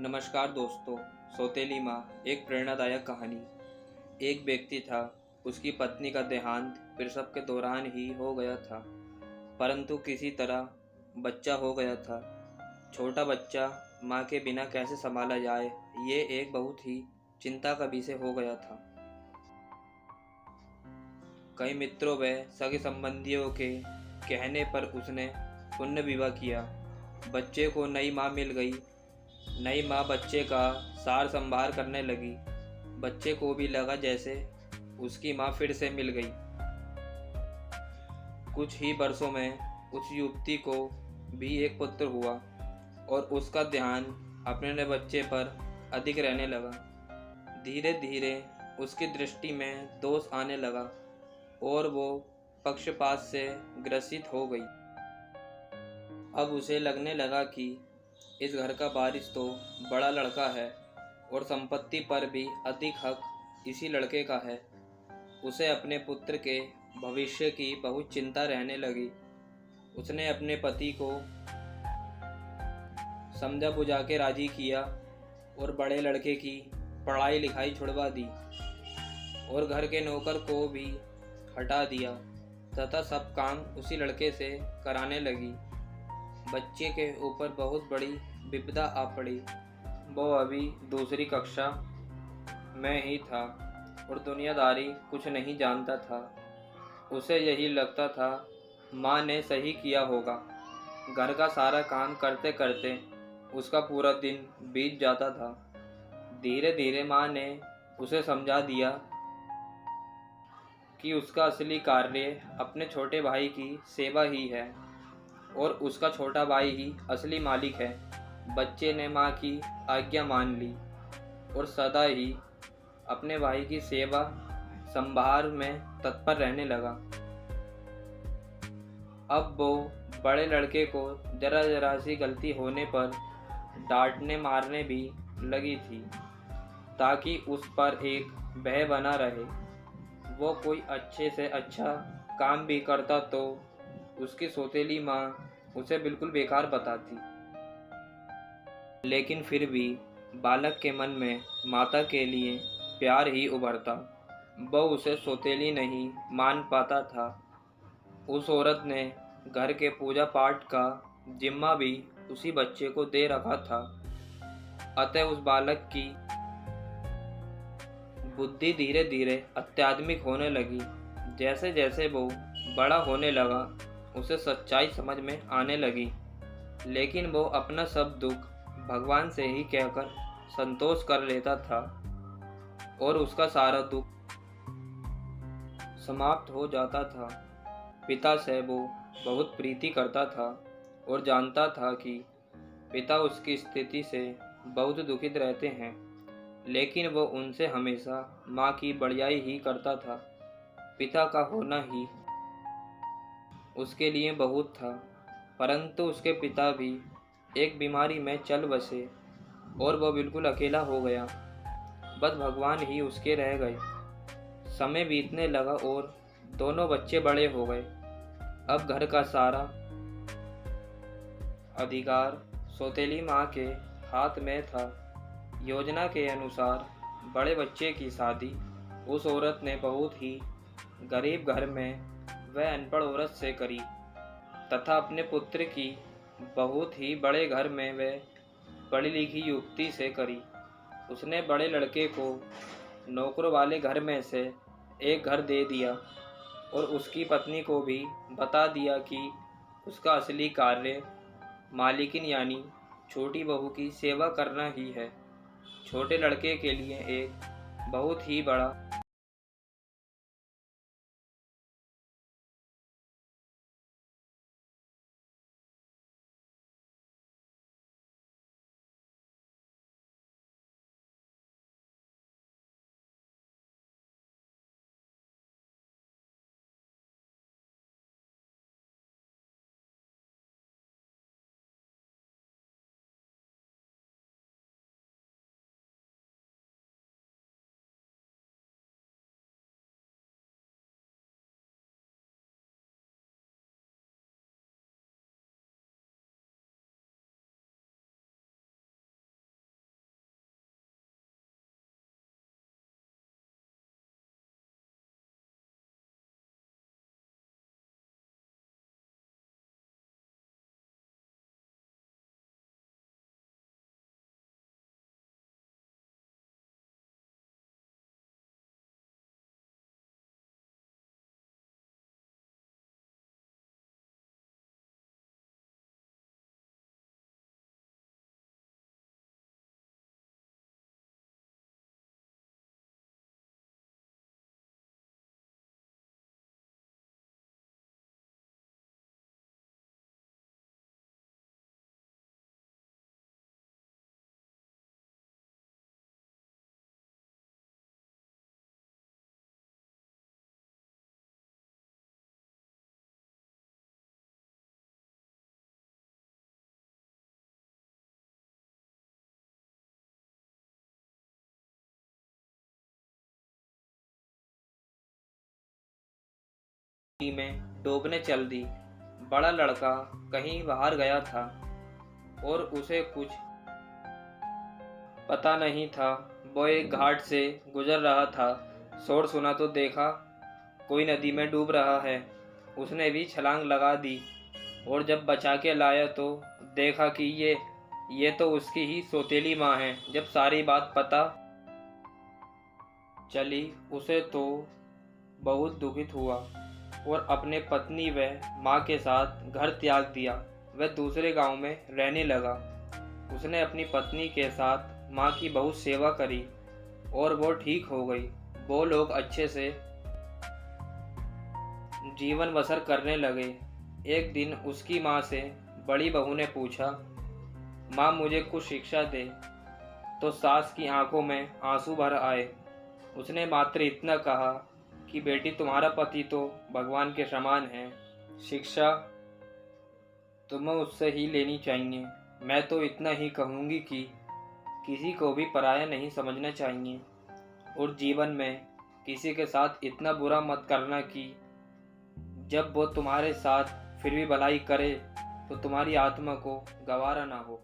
नमस्कार दोस्तों। सौतेली माँ एक प्रेरणादायक कहानी। एक व्यक्ति था, उसकी पत्नी का देहांत प्रसव के दौरान ही हो गया था, परंतु किसी तरह बच्चा हो गया था। छोटा बच्चा माँ के बिना कैसे संभाला जाए, ये एक बहुत ही चिंता का विषय हो गया था। कई मित्रों व सगे संबंधियों के कहने पर उसने पुण्य विवाह किया। बच्चे को नई माँ मिल गई। नई माँ बच्चे का सार संभार करने लगी। बच्चे को भी लगा जैसे उसकी माँ फिर से मिल गई। कुछ ही वर्षों में उस युवती को भी एक पुत्र हुआ और उसका ध्यान अपने नए बच्चे पर अधिक रहने लगा। धीरे धीरे उसकी दृष्टि में दोष आने लगा और वो पक्षपात से ग्रसित हो गई। अब उसे लगने लगा कि इस घर का वारिस तो बड़ा लड़का है और संपत्ति पर भी अधिक हक इसी लड़के का है। उसे अपने पुत्र के भविष्य की बहुत चिंता रहने लगी। उसने अपने पति को समझा बुझा के राजी किया और बड़े लड़के की पढ़ाई लिखाई छुड़वा दी और घर के नौकर को भी हटा दिया तथा सब काम उसी लड़के से कराने लगी। बच्चे के ऊपर बहुत बड़ी विपदा आ पड़ी। वो अभी दूसरी कक्षा में ही था और दुनियादारी कुछ नहीं जानता था। उसे यही लगता था माँ ने सही किया होगा। घर का सारा काम करते करते उसका पूरा दिन बीत जाता था। धीरे धीरे माँ ने उसे समझा दिया कि उसका असली कार्य अपने छोटे भाई की सेवा ही है और उसका छोटा भाई ही असली मालिक है। बच्चे ने माँ की आज्ञा मान ली और सदा ही अपने भाई की सेवा संभार में तत्पर रहने लगा। अब वो बड़े लड़के को जरा जरा सी गलती होने पर डांटने मारने भी लगी थी ताकि उस पर एक भय बना रहे। वो कोई अच्छे से अच्छा काम भी करता तो उसकी सौतेली माँ उसे बिल्कुल बेकार बताती। लेकिन फिर भी बालक के मन में माता के लिए प्यार ही उभरता। वो उसे सौतेली नहीं मान पाता था। उस औरत ने घर के पूजा पाठ का जिम्मा भी उसी बच्चे को दे रखा था। अतः उस बालक की बुद्धि धीरे धीरे अत्याधुनिक होने लगी। जैसे जैसे वो बड़ा होने लगा उसे सच्चाई समझ में आने लगी। लेकिन वो अपना सब दुख भगवान से ही कहकर संतोष कर लेता था और उसका सारा दुख समाप्त हो जाता था। पिता से वो बहुत प्रीति करता था और जानता था कि पिता उसकी स्थिति से बहुत दुखित रहते हैं, लेकिन वो उनसे हमेशा माँ की बड़ाई ही करता था। पिता का होना ही उसके लिए बहुत था, परंतु उसके पिता भी एक बीमारी में चल बसे और वह बिल्कुल अकेला हो गया। बस भगवान ही उसके रह गए। समय बीतने लगा और दोनों बच्चे बड़े हो गए। अब घर का सारा अधिकार सौतेली माँ के हाथ में था। योजना के अनुसार बड़े बच्चे की शादी उस औरत ने बहुत ही गरीब घर में वह अनपढ़ औरत से करी तथा अपने पुत्र की बहुत ही बड़े घर में वह पढ़ी लिखी युवती से करी। उसने बड़े लड़के को नौकरों वाले घर में से एक घर दे दिया और उसकी पत्नी को भी बता दिया कि उसका असली कार्य मालिकिन यानी छोटी बहू की सेवा करना ही है। छोटे लड़के के लिए एक बहुत ही बड़ा में डूबने चल दी। बड़ा लड़का कहीं बाहर गया था और उसे कुछ पता नहीं था। वो एक घाट से गुजर रहा था। शोर सुना तो देखा कोई नदी में डूब रहा है। उसने भी छलांग लगा दी और जब बचा के लाया तो देखा कि ये तो उसकी ही सौतेली माँ है। जब सारी बात पता चली उसे तो बहुत दुखित हुआ और अपने पत्नी व माँ के साथ घर त्याग दिया। वह दूसरे गांव में रहने लगा। उसने अपनी पत्नी के साथ माँ की बहुत सेवा करी और वो ठीक हो गई। वो लोग अच्छे से जीवन बसर करने लगे। एक दिन उसकी माँ से बड़ी बहू ने पूछा, माँ मुझे कुछ शिक्षा दे। तो सास की आंखों में आंसू भर आए। उसने मात्र इतना कहा कि बेटी तुम्हारा पति तो भगवान के समान है। शिक्षा तुम्हें उससे ही लेनी चाहिए। मैं तो इतना ही कहूँगी कि किसी को भी पराया नहीं समझना चाहिए और जीवन में किसी के साथ इतना बुरा मत करना कि जब वो तुम्हारे साथ फिर भी भलाई करे तो तुम्हारी आत्मा को गवारा ना हो।